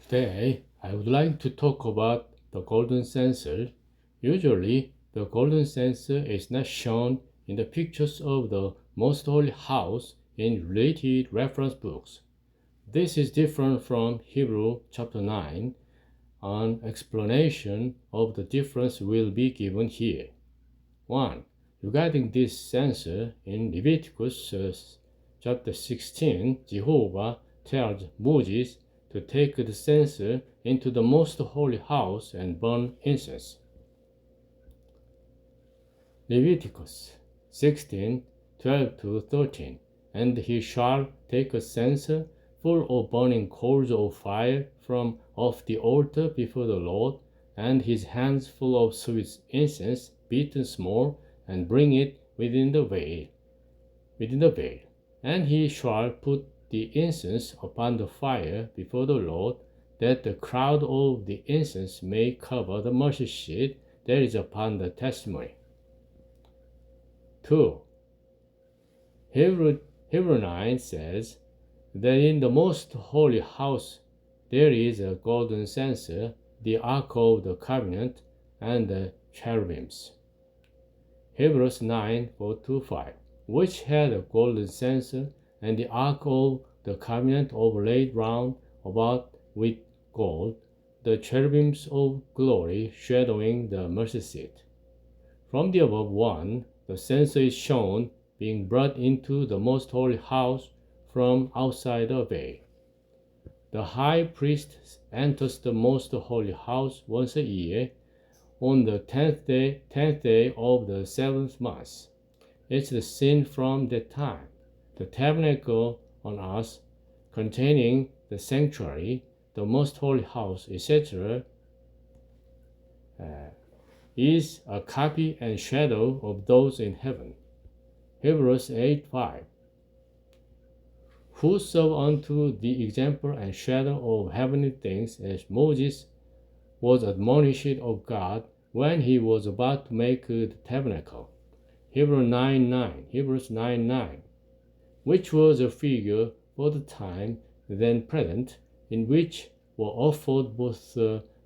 Today, I would like to talk about the golden censer. Usually, the golden censer is not shown in the pictures of the most holy house in related reference books. This is different from Hebrew chapter 9. An explanation of the difference will be given here. 1. Regarding this censer, in Leviticus chapter 16, Jehovah tells Moses to take the censer into the most holy house and burn incense. Leviticus 16:12 to 13. And he shall take a censer full of burning coals of fire from off the altar before the Lord, and his hands full of sweet incense beaten small, and bring it within the veil. And he shall put the incense upon the fire before the Lord, that the cloud of the incense may cover the mercy seat that is upon the testimony. 2. Hebrew 9 says that in the most holy house there is a golden censer, the ark of the covenant, and the cherubims. Hebrews 9:4-5, which had a golden censer and the ark of the covenant overlaid round about with gold, the cherubims of glory shadowing the mercy seat. From the above one, the censer is shown being brought into the most holy house from outside the veil. The high priest enters the most holy house once a year on the 10th day of the 7th month. It's the scene from that time. The tabernacle on earth, containing the sanctuary, the most holy house, etc., is a copy and shadow of those in heaven. Hebrews 8:5. Who serve unto the example and shadow of heavenly things, as Moses was admonished of God when he was about to make the tabernacle. Hebrews 9:9, which was a figure for the time then present, in which were offered both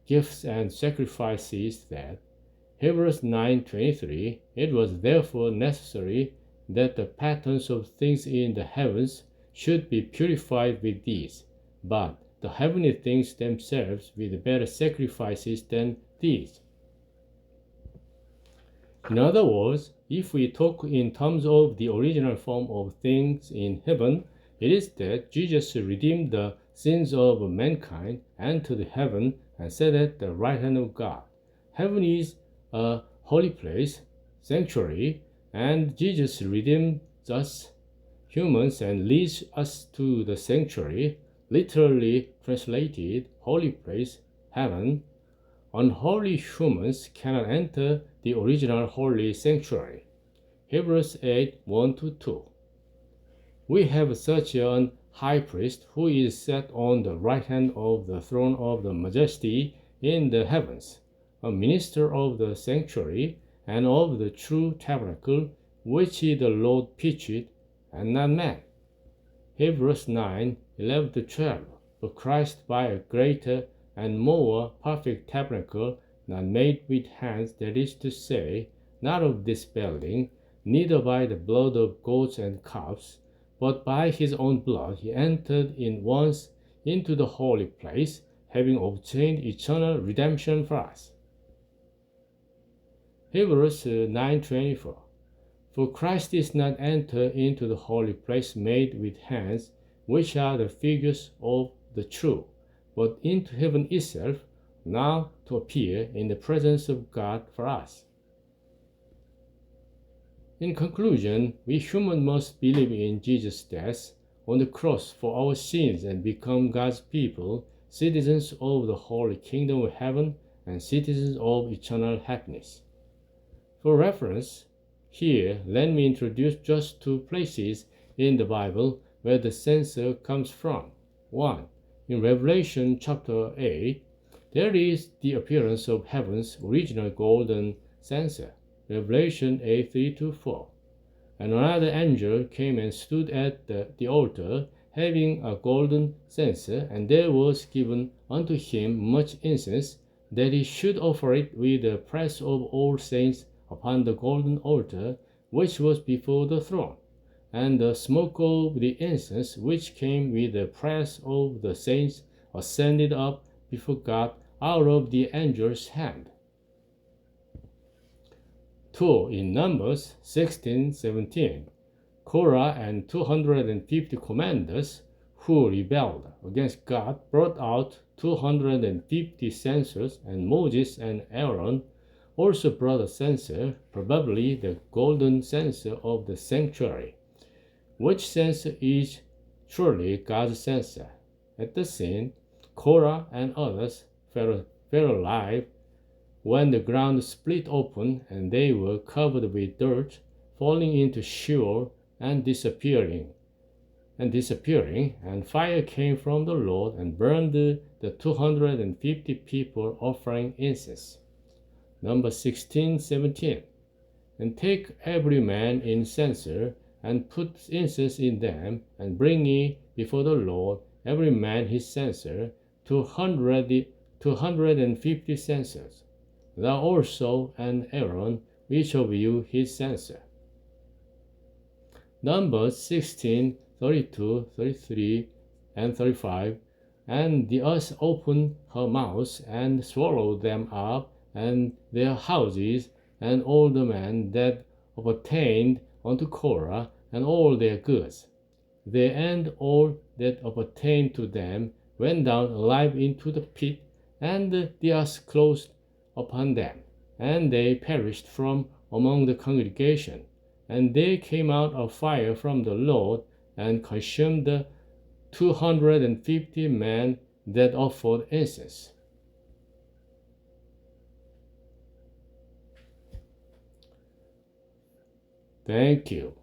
gifts and sacrifices, that Hebrews 9:23, it was therefore necessary that the patterns of things in the heavens should be purified with these, but the heavenly things themselves with better sacrifices than these. In other words, if we talk in terms of the original form of things in heaven, it is that Jesus redeemed the sins of mankind, entered heaven, and sat at the right hand of God. Heaven is a holy place, sanctuary, and Jesus redeemed us humans and leads us to the sanctuary, literally translated holy place, heaven. Unholy humans cannot enter the original holy sanctuary. Hebrews 8:1-2. We have such an high priest who is set on the right hand of the throne of the majesty in the heavens, a minister of the sanctuary and of the true tabernacle, which the Lord pitched, and not man. Hebrews 9:11-12. But Christ by a greater and more perfect tabernacle, not made with hands, that is to say, not of this building, neither by the blood of goats and calves, but by his own blood he entered in once into the holy place, having obtained eternal redemption for us. Hebrews 9:24. For Christ is not entered into the holy place made with hands, which are the figures of the true, but into heaven itself, now to appear in the presence of God for us. In conclusion, we humans must believe in Jesus' death on the cross for our sins and become God's people, citizens of the holy kingdom of heaven and citizens of eternal happiness. For reference, here let me introduce just two places in the Bible where the censer comes from. 1. In Revelation chapter 8, there is the appearance of heaven's original golden censer. Revelation 8:3-4. And another angel came and stood at the altar, having a golden censer, and there was given unto him much incense, that he should offer it with the prayers of all saints upon the golden altar which was before the throne. And the smoke of the incense which came with the prayers of the saints ascended up before God out of the angel's hand. 2. In Numbers 16:17, Korah and 250 commanders who rebelled against God brought out 250 censers, and Moses and Aaron also brought a censer, probably the golden censer of the sanctuary, which censer is truly God's censer. At the scene, Korah and others fell alive when the ground split open and they were covered with dirt, falling into Sheol and disappearing. And fire came from the Lord and burned the 250 people offering incense. Number 16:17. And take every man in censer, and put incense in them, and bring ye before the Lord, every man his censer, 250 censers. Thou also and Aaron, each of you his censer. Numbers 16:32, 33, and 35. And the earth opened her mouth and swallowed them up, and their houses, and all the men that appertained unto Korah, and all their goods. They and all that appertained to them went down alive into the pit, and the earth closed upon them, and they perished from among the congregation. And there came out a fire from the Lord, and consumed the 250 men that offered incense. Thank you.